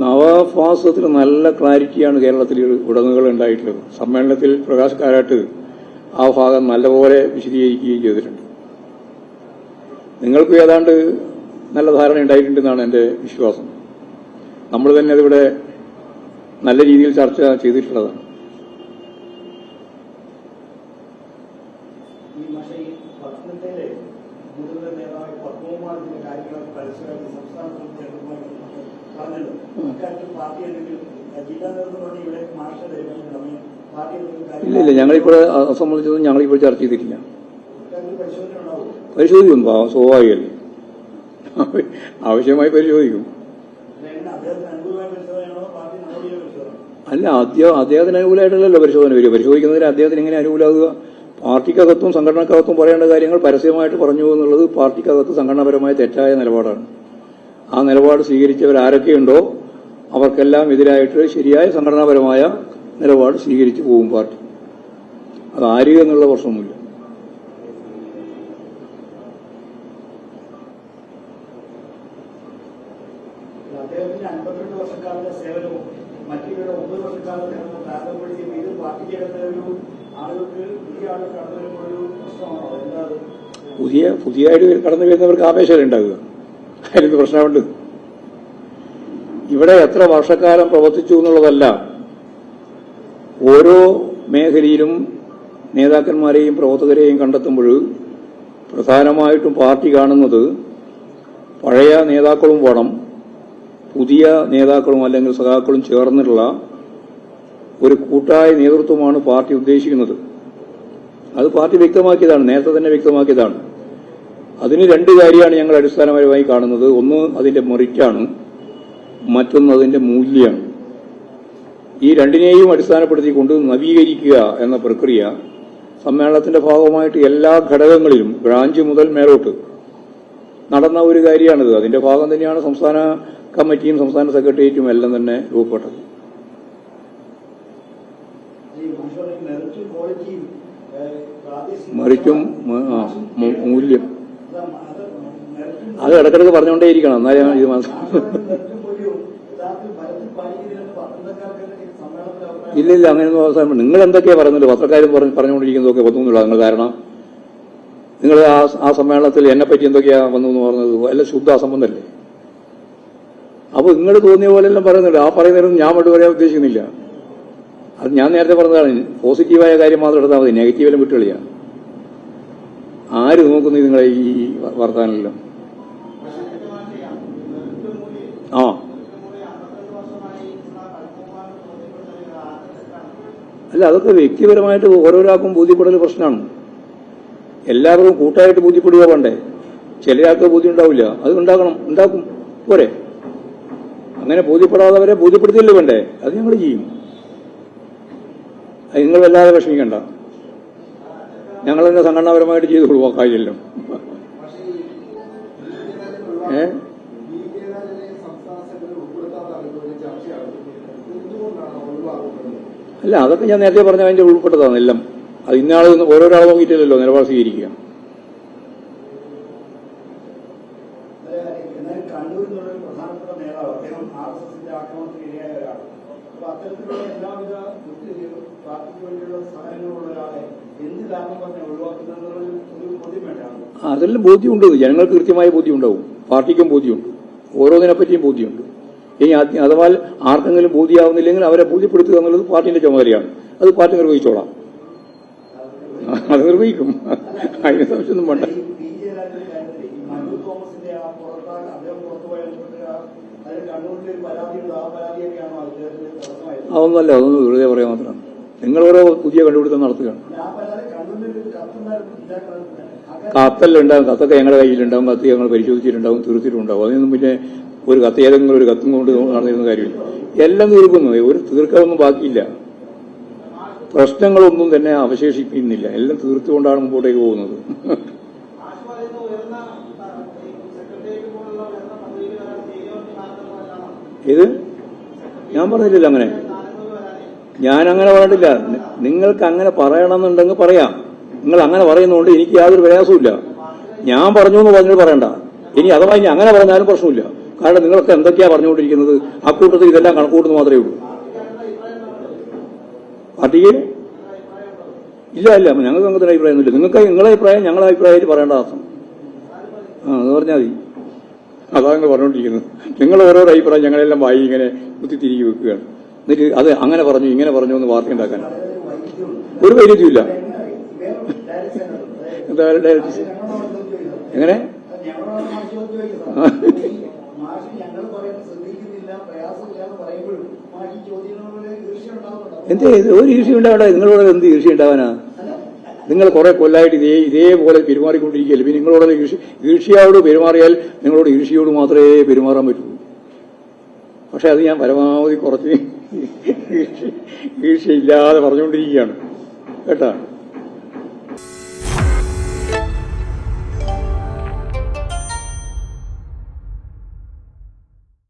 നവഫാസത്തിൽ നല്ല ക്ലാരിറ്റിയാണ് കേരളത്തിൽ ഉടമകൾ ഉണ്ടായിട്ടുള്ളത്. സമ്മേളനത്തിൽ പ്രകാശ് കാരാട്ട് ആ ഭാഗം നല്ലപോലെ വിശദീകരിക്കുകയും ചെയ്തിട്ടുണ്ട്. നിങ്ങൾക്ക് ഏതാണ്ട് നല്ല ധാരണ ഉണ്ടായിട്ടുണ്ടെന്നാണ് എൻ്റെ വിശ്വാസം. നമ്മൾ തന്നെ അതിവിടെ നല്ല രീതിയിൽ ചർച്ച ചെയ്തിട്ടുള്ളതാണ്. ഇല്ല, ഞങ്ങളിപ്പോൾ സംബന്ധിച്ചതും ഞങ്ങളിപ്പോൾ ചർച്ച ചെയ്തിട്ടില്ല. പരിശോധിക്കും, സ്വാഭാവികമല്ലേ, ആവശ്യമായി പരിശോധിക്കും. അല്ല, അദ്ദേഹത്തിന് അനുകൂലമായിട്ടല്ലല്ലോ പരിശോധന വരിക. പരിശോധിക്കുന്നതിന് അദ്ദേഹത്തിന് എങ്ങനെ അനുകൂലമാകുക? പാർട്ടിക്കകത്തും സംഘടനക്കകത്തും പറയേണ്ട കാര്യങ്ങൾ പരസ്യമായിട്ട് പറഞ്ഞു എന്നുള്ളത് പാർട്ടിക്കകത്ത് സംഘടനാപരമായ തെറ്റായ നിലപാടാണ്. ആ നിലപാട് സ്വീകരിച്ചവരാരൊക്കെയുണ്ടോ അവർക്കെല്ലാം എതിരായിട്ട് ശരിയായ സംഘടനാപരമായ നിലപാട് സ്വീകരിച്ചു പോകും പാർട്ടി. അതാര് എന്നുള്ള പ്രശ്നമൊന്നുമില്ല. അദ്ദേഹത്തിന്റെ 52 വർഷക്കാലത്തെ സേവനവും മറ്റുള്ള 9 വർഷക്കാലത്തെ താരതമ്യപ്പെടുത്തിയ ഇത് പാർട്ടിക്കകത്തെ ഒരു ആളുകൾക്ക് പുതിയ ആളുകൾ കടന്നു വരുമ്പോൾ ഒരു പ്രശ്നമാണോ? എന്താ പുതിയതായിട്ട് കടന്നു വരുന്നവർക്ക് ആവേശം ഉണ്ടാകുക, അതിന് പ്രശ്നമുണ്ട്. ഇവിടെ എത്ര വർഷക്കാലം പ്രവർത്തിച്ചു എന്നുള്ളതല്ല, ഓരോ മേഖലയിലും നേതാക്കന്മാരെയും പ്രവർത്തകരെയും കണ്ടെത്തുമ്പോൾ പ്രധാനമായിട്ടും പാർട്ടി കാണുന്നത് പഴയ നേതാക്കളും വേണം, പുതിയ നേതാക്കളും അല്ലെങ്കിൽ സഖാക്കളും ചേർന്നുള്ള ഒരു കൂട്ടായ നേതൃത്വമാണ് പാർട്ടി ഉദ്ദേശിക്കുന്നത്. അത് പാർട്ടി വ്യക്തമാക്കിയതാണ്, നേരത്തെ തന്നെ വ്യക്തമാക്കിയതാണ്. അതിന് രണ്ട് കാര്യമാണ് ഞങ്ങൾ അടിസ്ഥാനപരമായി കാണുന്നത്. ഒന്ന് അതിന്റെ മെറിറ്റാണ്, മറ്റൊന്ന് അതിന്റെ മൂല്യമാണ്. ഈ രണ്ടിനെയും അടിസ്ഥാനപ്പെടുത്തിക്കൊണ്ട് നവീകരിക്കുക എന്ന പ്രക്രിയ സമ്മേളനത്തിന്റെ ഭാഗമായിട്ട് എല്ലാ ഘടകങ്ങളിലും ബ്രാഞ്ച് മുതൽ മേലോട്ട് നടന്ന ഒരു കാര്യമാണിത്. അതിന്റെ ഭാഗം തന്നെയാണ് സംസ്ഥാന കമ്മിറ്റിയും സംസ്ഥാന സെക്രട്ടേറിയറ്റും എല്ലാം തന്നെ രൂപപ്പെട്ടത്. മെറിറ്റും മൂല്യം അത് ഇടക്കിടക്ക് പറഞ്ഞുകൊണ്ടേയിരിക്കണം, എന്നാലേ ഇത് മനസ്സിലാക്കും. ഇല്ലില്ല, അങ്ങനെയൊന്നും അവസാനം നിങ്ങൾ എന്തൊക്കെയാ പറയുന്നത്? പത്രക്കാരും പറഞ്ഞുകൊണ്ടിരിക്കുന്നതൊക്കെ ഒന്നുമില്ല. നിങ്ങൾ കാരണം നിങ്ങൾ ആ സമ്മേളനത്തിൽ എന്നെപ്പറ്റി എന്തൊക്കെയാ വന്നു എന്ന് പറഞ്ഞത് എല്ലാം ശുദ്ധ അസംബന്ധമല്ലേ? അപ്പൊ നിങ്ങൾ തോന്നിയ പോലെല്ലാം പറയുന്നില്ല. ആ പറയുന്നതിനൊന്നും ഞാൻ മറ്റു പറയാൻ ഉദ്ദേശിക്കുന്നില്ല. അത് ഞാൻ നേരത്തെ പറഞ്ഞതാണ്. പോസിറ്റീവായ കാര്യം മാത്രം എടുത്താൽ മതി, നെഗറ്റീവെല്ലാം വിട്ടുകളിയാ. ആര് നോക്കുന്നു നിങ്ങളെ ഈ വർത്താനെല്ലാം? ആ അല്ല, അതൊക്കെ വ്യക്തിപരമായിട്ട് ഓരോരാൾക്കും ബോധ്യപ്പെടൽ പ്രശ്നമാണ്. എല്ലാവർക്കും കൂട്ടായിട്ട് ബോധ്യപ്പെടുക വേണ്ടേ? ചിലയാൾക്ക് ബോധ്യം ഉണ്ടാവില്ല, അത് ഉണ്ടാക്കും പോരെ. അങ്ങനെ ബോധ്യപ്പെടാത്തവരെ ബോധ്യപ്പെടുത്തിയല്ലേ വേണ്ടേ? അത് ഞങ്ങൾ ചെയ്യും. അത് നിങ്ങൾ വല്ലാതെ വിഷമിക്കണ്ട, ഞങ്ങൾ തന്നെ സംഘടനാപരമായിട്ട് ചെയ്തോളൂ ആ കാര്യമെല്ലാം. അല്ല, അതൊക്കെ ഞാൻ നേരത്തെ പറഞ്ഞ അതിന്റെ ഉൾപ്പെട്ടതാണ് എല്ലാം. അത് ഇന്നയാൾ ഓരോരാളെ നോക്കിയിട്ടില്ലല്ലോ നിലപാട് സ്വീകരിക്കുക. അതെല്ലാം ബോധ്യമുണ്ട്, ജനങ്ങൾക്ക് കൃത്യമായ ബോധ്യം ഉണ്ടാവും, പാർട്ടിക്കും ബോധ്യമുണ്ട്, ഓരോന്നിനെപ്പറ്റിയും ബോധ്യമുണ്ട്. ഇനി അഥവാ ആർക്കെങ്കിലും ബോധ്യമാവുന്നില്ലെങ്കിൽ അവരെ ബോധ്യപ്പെടുത്തുക എന്നുള്ളത് പാർട്ടിന്റെ ചുമതലയാണ്. അത് പാർട്ടി നിർവഹിച്ചോളാം, അത് നിർവഹിക്കും, അതിന് സംശയമൊന്നും വേണ്ട. അതൊന്നുമല്ല, അതൊന്നും വെറുതെ പറയാൻ മാത്രമാണ്. നിങ്ങളോരോ പുതിയ കണ്ടുപിടുത്തം നടത്തുകയാണ്. കത്തെല്ലാം ഉണ്ടാകും, കത്തൊക്കെ ഞങ്ങളുടെ കയ്യിലുണ്ടാവും, കത്ത് ഞങ്ങൾ പരിശോധിച്ചിട്ടുണ്ടാവും, തീർത്തിട്ടുണ്ടാവും. അതിനൊന്നും പിന്നെ ഒരു കത്ത് ഏതെങ്കിലും ഒരു കത്തും കൊണ്ട് നടന്നിരുന്ന കാര്യമില്ല. എല്ലാം തീർക്കുന്നു, ഒരു തീർക്കാനൊന്നും ബാക്കിയില്ല. പ്രശ്നങ്ങളൊന്നും തന്നെ അവശേഷിപ്പിക്കുന്നില്ല, എല്ലാം തീർത്തുകൊണ്ടാണ് മുമ്പോട്ടേക്ക് പോകുന്നത്. ഇത് ഞാൻ പറഞ്ഞിട്ടില്ല അങ്ങനെ, ഞാൻ അങ്ങനെ പറഞ്ഞിട്ടില്ല. നിങ്ങൾക്ക് അങ്ങനെ പറയണമെന്നുണ്ടെങ്കിൽ പറയാം. നിങ്ങൾ അങ്ങനെ പറയുന്നതുകൊണ്ട് എനിക്ക് യാതൊരു പ്രയാസമില്ല. ഞാൻ പറഞ്ഞു എന്ന് പറഞ്ഞിട്ട് പറയണ്ട, ഇനി അഥവാ ഇനി അങ്ങനെ പറഞ്ഞാലും പ്രശ്നമില്ല. കാരണം നിങ്ങളൊക്കെ എന്തൊക്കെയാ പറഞ്ഞുകൊണ്ടിരിക്കുന്നത്? ആ കൂട്ടത്തിൽ ഇതെല്ലാം കണക്കൂട്ടുന്നു മാത്രമേ ഉള്ളൂ. പാർട്ടിക്ക് ഇല്ല ഇല്ല, ഞങ്ങൾക്ക് അങ്ങനത്തെ അഭിപ്രായമൊന്നുമില്ല. നിങ്ങൾക്ക് നിങ്ങളുടെ അഭിപ്രായം ഞങ്ങളുടെ അഭിപ്രായമായിട്ട് പറയേണ്ട അർത്ഥം അത് പറഞ്ഞാൽ മതി. അതാണ് പറഞ്ഞുകൊണ്ടിരിക്കുന്നത്. നിങ്ങൾ ഓരോരോ അഭിപ്രായം ഞങ്ങളെല്ലാം വായി ഇങ്ങനെ കുത്തിത്തിരികി വെക്കുകയാണ്. എന്നിട്ട് അത് അങ്ങനെ പറഞ്ഞു ഇങ്ങനെ പറഞ്ഞു എന്ന് വാർത്ത ഉണ്ടാക്കാൻ ഒരു വൈരുദ്ധ്യമില്ല. എങ്ങനെ എന്തേ ഒരു ഈർഷ്യ ഉണ്ടാവട്ടെ? നിങ്ങളോട് എന്ത് ഈർഷ്യ ഉണ്ടാവാനാ? നിങ്ങൾ കുറെ കൊല്ലായിട്ട് ഇതേപോലെ പെരുമാറിക്കൊണ്ടിരിക്കുകയല്ലേ. പിന്നെ നിങ്ങളോട് ഈർഷ്യയോട് പെരുമാറിയാൽ നിങ്ങളോട് ഈർഷ്യയോട് മാത്രമേ പെരുമാറാൻ പറ്റൂ. പക്ഷെ അത് ഞാൻ പരമാവധി കുറച്ച് ഈർഷ്യയില്ലാതെ പറഞ്ഞുകൊണ്ടിരിക്കുകയാണ് കേട്ടോ.